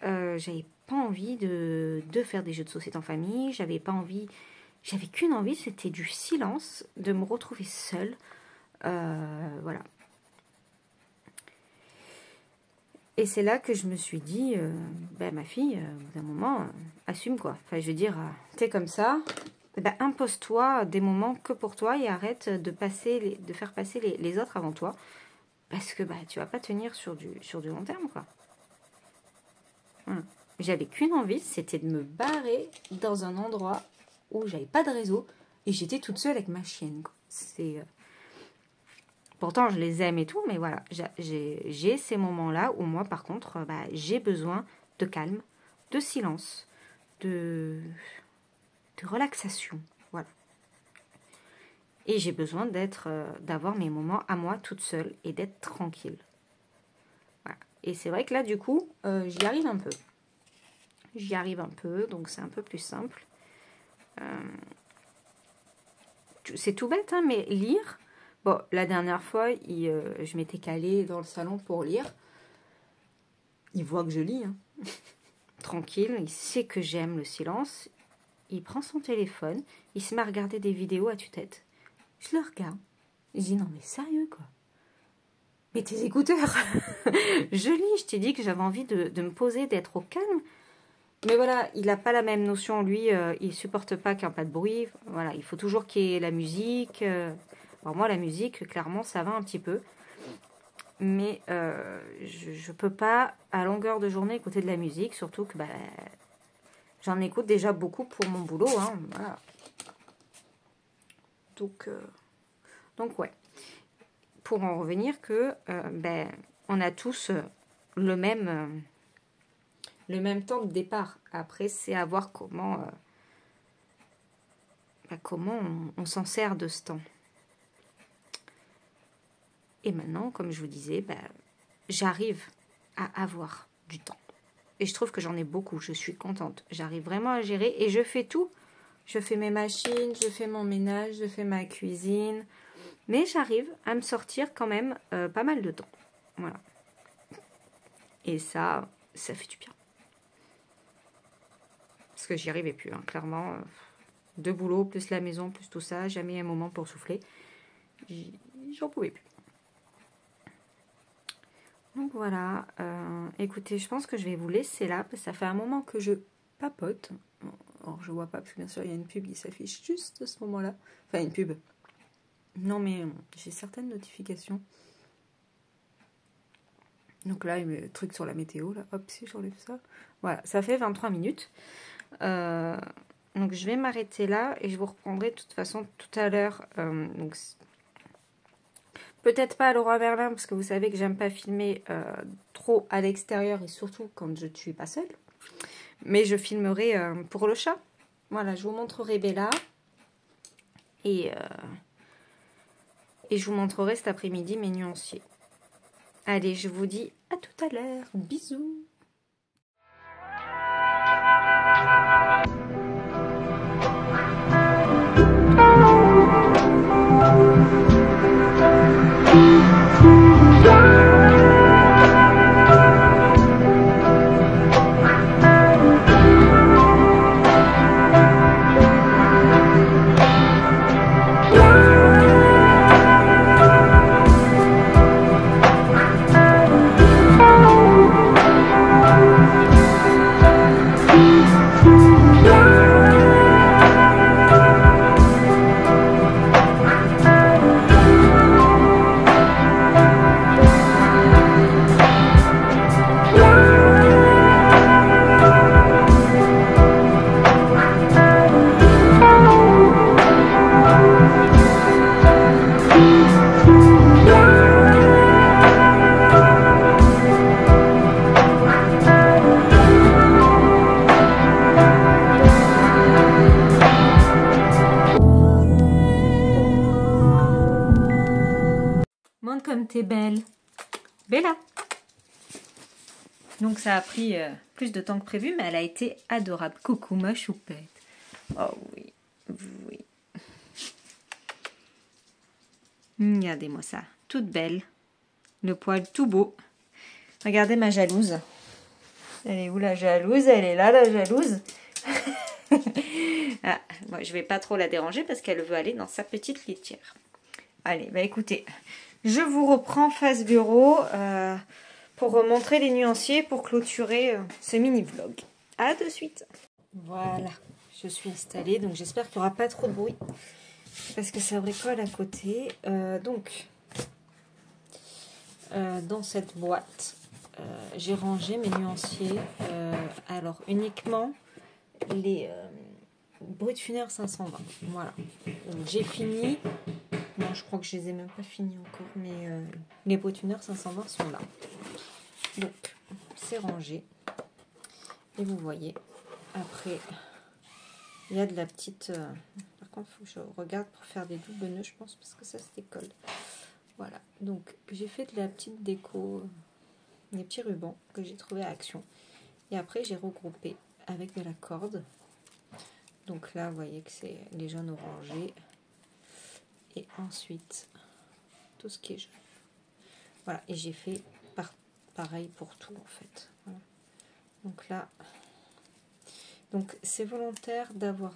J'avais pas envie de faire des jeux de société en famille. J'avais pas envie... J'avais qu'une envie, c'était du silence, de me retrouver seule. Voilà. Et c'est là que je me suis dit, ben, ma fille, au bout d'un moment, assume quoi. Enfin, je veux dire, t'es comme ça... Ben, impose-toi des moments que pour toi et arrête de faire passer les autres avant toi. Parce que bah, tu vas pas tenir sur du long terme, quoi. Voilà. J'avais qu'une envie, c'était de me barrer dans un endroit où j'avais pas de réseau et j'étais toute seule avec ma chienne, quoi. Pourtant, je les aime et tout, mais voilà, j'ai ces moments-là où moi, par contre, bah, j'ai besoin de calme, de silence, de relaxation, voilà. Et j'ai besoin d'avoir mes moments à moi toute seule et d'être tranquille. Voilà. Et c'est vrai que là, du coup, j'y arrive un peu. J'y arrive un peu, donc c'est un peu plus simple. C'est tout bête, hein, mais lire... Bon, la dernière fois, je m'étais calée dans le salon pour lire. Il voit que je lis, hein. Tranquille, il sait que j'aime le silence. Il prend son téléphone, il se met à regarder des vidéos à tue-tête. Je le regarde. Je dis, non mais sérieux quoi. Mais tes écouteurs. Je lis, je t'ai dit que j'avais envie de me poser, d'être au calme. Mais voilà, il n'a pas la même notion, lui, il ne supporte pas qu'il n'y ait pas de bruit. Voilà, il faut toujours qu'il y ait la musique. Alors moi, la musique, clairement, ça va un petit peu. Mais je ne peux pas, à longueur de journée, écouter de la musique, surtout que... Bah, j'en écoute déjà beaucoup pour mon boulot, hein, voilà. Donc ouais. Pour en revenir que ben, on a tous le même temps de départ. Après, c'est à voir comment on s'en sert de ce temps. Et maintenant, comme je vous disais, ben, j'arrive à avoir du temps. Et je trouve que j'en ai beaucoup, je suis contente. J'arrive vraiment à gérer et je fais tout. Je fais mes machines, je fais mon ménage, je fais ma cuisine. Mais j'arrive à me sortir quand même pas mal de temps. Voilà. Et ça fait du bien. Parce que j'y arrivais plus, hein. Clairement. 2 boulots, plus la maison, plus tout ça. Jamais un moment pour souffler. J'en pouvais plus. Donc voilà, écoutez, je pense que je vais vous laisser là, parce que ça fait un moment que je papote. Alors je vois pas, parce que bien sûr il y a une pub qui s'affiche juste à ce moment-là. Enfin une pub. Non mais j'ai certaines notifications. Donc là, il me truc sur la météo, là, hop, si j'enlève ça. Voilà, ça fait 23 minutes. Donc je vais m'arrêter là, et je vous reprendrai de toute façon tout à l'heure. Donc peut-être pas à Leroy Merlin, parce que vous savez que j'aime pas filmer trop à l'extérieur, et surtout quand je ne suis pas seule. Mais je filmerai pour le chat. Voilà, je vous montrerai Bella. Et je vous montrerai cet après-midi mes nuanciers. Allez, je vous dis à tout à l'heure. Bisous. été belle. Bella. Donc ça a pris plus de temps que prévu, mais elle a été adorable. Coucou ma choupette. Oh oui, oui. Regardez-moi ça, toute belle. Le poil tout beau. Regardez ma jalouse. Elle est où la jalouse? Elle est là la jalouse. Ah, moi, je vais pas trop la déranger parce qu'elle veut aller dans sa petite litière. Allez, bah écoutez, je vous reprends face bureau pour montrer les nuanciers pour clôturer ce mini-vlog. À de suite. Voilà, je suis installée, donc j'espère qu'il n'y aura pas trop de bruit parce que ça bricole à côté. Dans cette boîte, j'ai rangé mes nuanciers. Alors, uniquement les Brutfuner 520. Voilà. J'ai fini. Non, je crois que je les ai même pas finis encore, mais les Brutfuner 520 sont là. Donc, c'est rangé. Et vous voyez, après, il y a de la petite... par contre, il faut que je regarde pour faire des doubles nœuds, je pense, parce que ça se décolle. Voilà. Donc, j'ai fait de la petite déco, des petits rubans que j'ai trouvé à Action. Et après, j'ai regroupé avec de la corde. Donc là, vous voyez que c'est les jaunes orangés. Et ensuite, tout ce qui est jaune. Voilà. Et j'ai fait pareil pour tout, en fait. Voilà. Donc là... Donc c'est volontaire d'avoir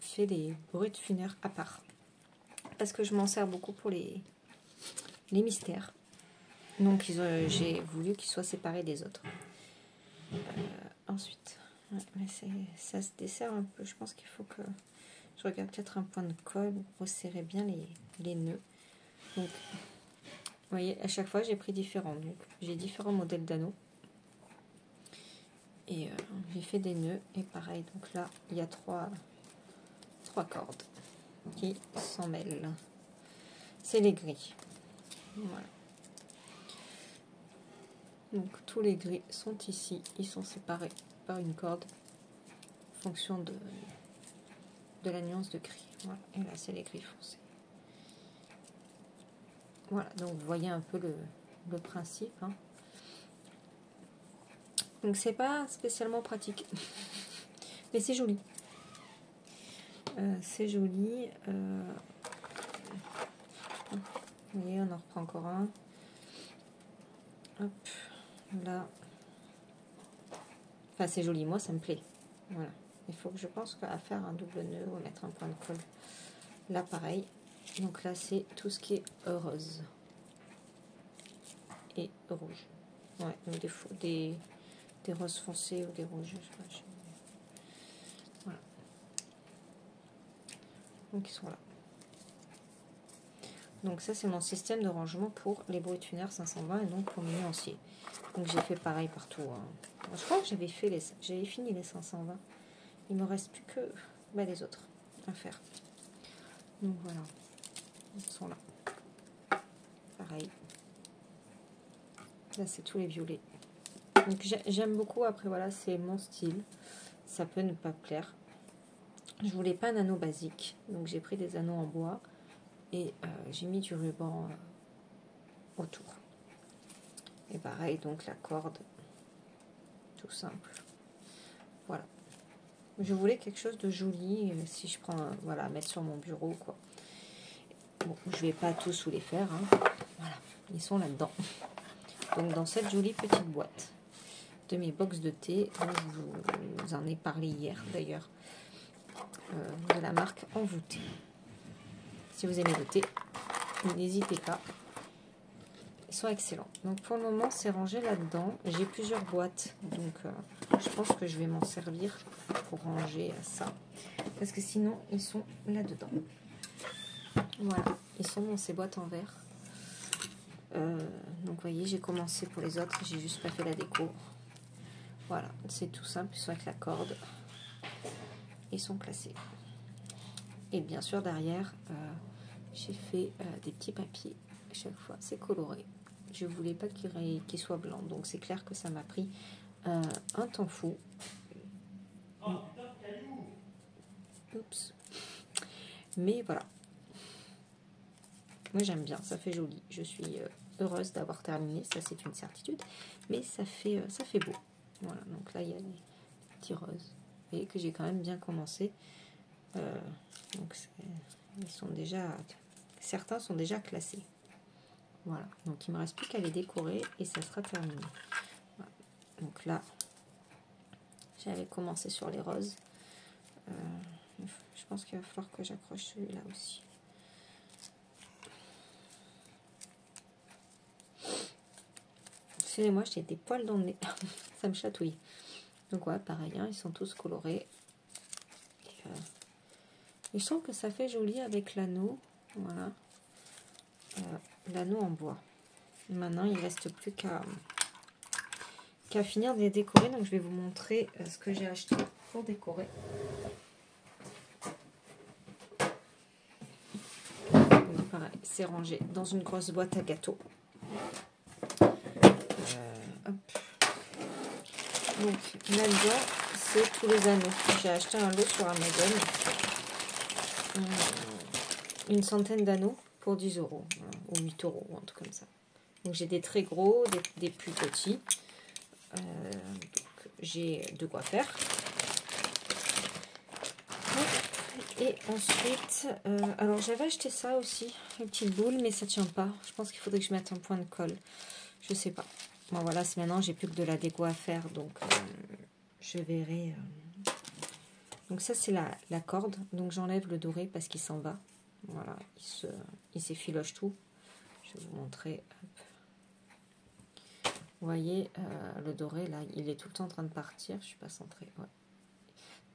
fait les Brutfuner à part. Parce que je m'en sers beaucoup pour les mystères. Donc j'ai voulu qu'ils soient séparés des autres. Ensuite, ouais, mais ça se dessert un peu. Je pense qu'il faut que je regarde peut-être un point de colle pour resserrer bien les nœuds. Donc, vous voyez, à chaque fois j'ai pris différents. Donc j'ai différents modèles d'anneaux. Et j'ai fait des nœuds. Et pareil, donc là, il y a trois cordes qui s'en mêlent. C'est les gris. Voilà. Donc tous les gris sont ici. Ils sont séparés par une corde en fonction de la nuance de gris. Voilà. Et là, c'est les gris foncés. Voilà, donc vous voyez un peu le principe. Hein. Donc c'est pas spécialement pratique. Mais c'est joli. C'est joli. Vous voyez, on en reprend encore un. Hop, là. Enfin, c'est joli, moi ça me plaît. Voilà. Il faut que je pense qu'à faire un double nœud ou mettre un point de colle. Là, pareil. Donc là, c'est tout ce qui est rose. Et rouge. Ouais, donc des roses foncées ou des rouges. Je sais pas, voilà. Donc ils sont là. Donc ça c'est mon système de rangement pour les Brutfuner 520 et donc pour mes nuanciers. Donc j'ai fait pareil partout. Hein. Je crois que j'avais fini les 520. Il me reste plus que les autres à faire. Donc voilà, ils sont là. Pareil. Là c'est tous les violets. Donc j'aime beaucoup. Après voilà, c'est mon style. Ça peut ne pas plaire. Je voulais pas un anneau basique, donc j'ai pris des anneaux en bois. Et j'ai mis du ruban autour. Et pareil, donc la corde, tout simple. Voilà. Je voulais quelque chose de joli, si je prends, voilà, à mettre sur mon bureau, quoi. Bon, je vais pas tous vous les faire, hein. Voilà, ils sont là-dedans. Donc dans cette jolie petite boîte de mes box de thé, dont je vous en ai parlé hier d'ailleurs, de la marque Envoûté. Si vous aimez le thé, n'hésitez pas. Ils sont excellents. Donc pour le moment, c'est rangé là-dedans. J'ai plusieurs boîtes. Donc je pense que je vais m'en servir pour ranger ça. Parce que sinon, ils sont là-dedans. Voilà. Ils sont dans ces boîtes en verre. Donc vous voyez, j'ai commencé pour les autres. J'ai juste pas fait la déco. Voilà. C'est tout simple. Ils sont avec la corde. Ils sont placés. Et bien sûr, derrière... j'ai fait des petits papiers chaque fois, c'est coloré. Je voulais pas qu'il soit blanc, donc c'est clair que ça m'a pris un temps fou. Oups. Mais voilà. Moi j'aime bien, ça fait joli. Je suis heureuse d'avoir terminé, ça c'est une certitude. Mais ça fait beau. Voilà, donc là il y a les petits roses. Vous voyez que j'ai quand même bien commencé. Donc ils sont déjà, certains sont déjà classés. Voilà, donc il me reste plus qu'à les décorer et ça sera terminé. Voilà. Donc là, j'avais commencé sur les roses. Je pense qu'il va falloir que j'accroche celui-là aussi. Excusez-moi, j'ai des poils dans le nez. Ça me chatouille. Donc ouais, pareil, hein, ils sont tous colorés. Et je trouve que ça fait joli avec l'anneau. Voilà. L'anneau en bois. Maintenant, il ne reste plus qu'à finir de les décorer. Donc, je vais vous montrer ce que j'ai acheté pour décorer. Donc, pareil, c'est rangé dans une grosse boîte à gâteaux. Hop. Donc, là-dedans, c'est tous les anneaux. J'ai acheté un lot sur Amazon. Une centaine d'anneaux pour 10 €. Ou 8 €, un truc comme ça. Donc, j'ai des très gros, des plus petits. J'ai de quoi faire. Et ensuite, alors j'avais acheté ça aussi, une petite boule, mais ça tient pas. Je pense qu'il faudrait que je mette un point de colle. Je sais pas. Bon voilà, c'est maintenant, j'ai plus que de la déco à faire, donc je verrai. Donc ça c'est la corde, donc j'enlève le doré parce qu'il s'en va. Voilà, il s'effiloche tout. Je vais vous montrer. Hop. Vous voyez, le doré là, il est tout le temps en train de partir. Je suis pas centrée. Ouais.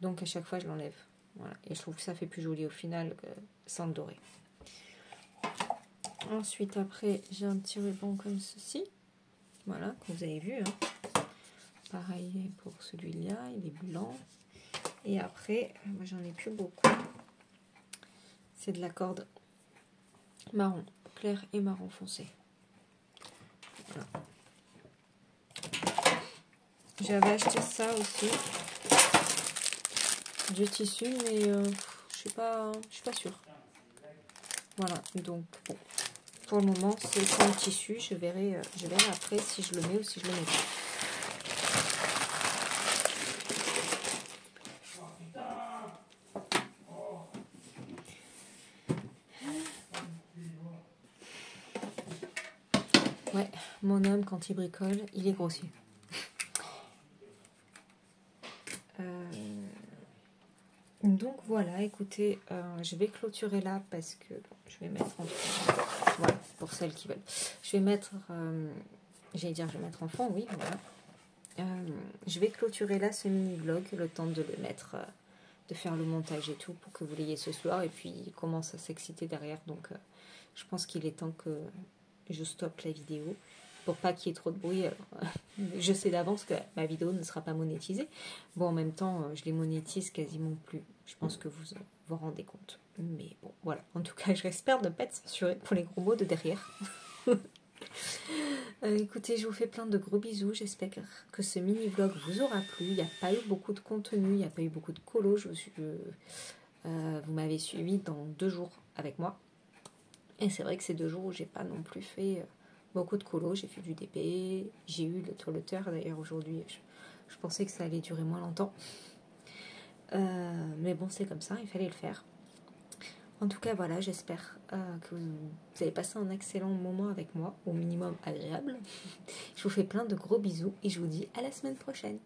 Donc à chaque fois je l'enlève. Voilà. Et je trouve que ça fait plus joli au final que sans le doré. Ensuite après j'ai un petit ruban comme ceci. Voilà, que vous avez vu. Hein. Pareil pour celui-là, il est blanc. Et après, moi j'en ai plus beaucoup. C'est de la corde marron clair et marron foncé. Voilà. J'avais acheté ça aussi. Du tissu, mais je suis pas sûre. Voilà, donc bon. Pour le moment, c'est sans le tissu. Je verrai après si je le mets ou si je le mets pas. Ouais, mon homme, quand il bricole, il est grossier. Donc voilà, écoutez, je vais clôturer là parce que bon, je vais mettre en voilà, pour celles qui veulent. Je vais mettre, j'allais dire, je vais mettre en fond, oui, voilà. Je vais clôturer là ce mini vlog, le temps de le mettre, de faire le montage et tout pour que vous l'ayez ce soir. Et puis il commence à s'exciter derrière, donc je pense qu'il est temps que je stoppe la vidéo pour pas qu'il y ait trop de bruit. Alors, je sais d'avance que ma vidéo ne sera pas monétisée. Bon, en même temps, je les monétise quasiment plus. Je pense que vous vous rendez compte. Mais bon, voilà. En tout cas, j'espère ne pas être censurée pour les gros mots de derrière. Écoutez, je vous fais plein de gros bisous. J'espère que ce mini-vlog vous aura plu. Il n'y a pas eu beaucoup de contenu, il n'y a pas eu beaucoup de colos. Vous m'avez suivi dans 2 jours avec moi. Et c'est vrai que c'est 2 jours où j'ai pas non plus fait beaucoup de colos. J'ai fait du DP, j'ai eu le toiletteur. D'ailleurs, aujourd'hui, je pensais que ça allait durer moins longtemps. Mais bon, c'est comme ça, il fallait le faire. En tout cas, voilà, j'espère que vous avez passé un excellent moment avec moi, au minimum agréable. Je vous fais plein de gros bisous et je vous dis à la semaine prochaine.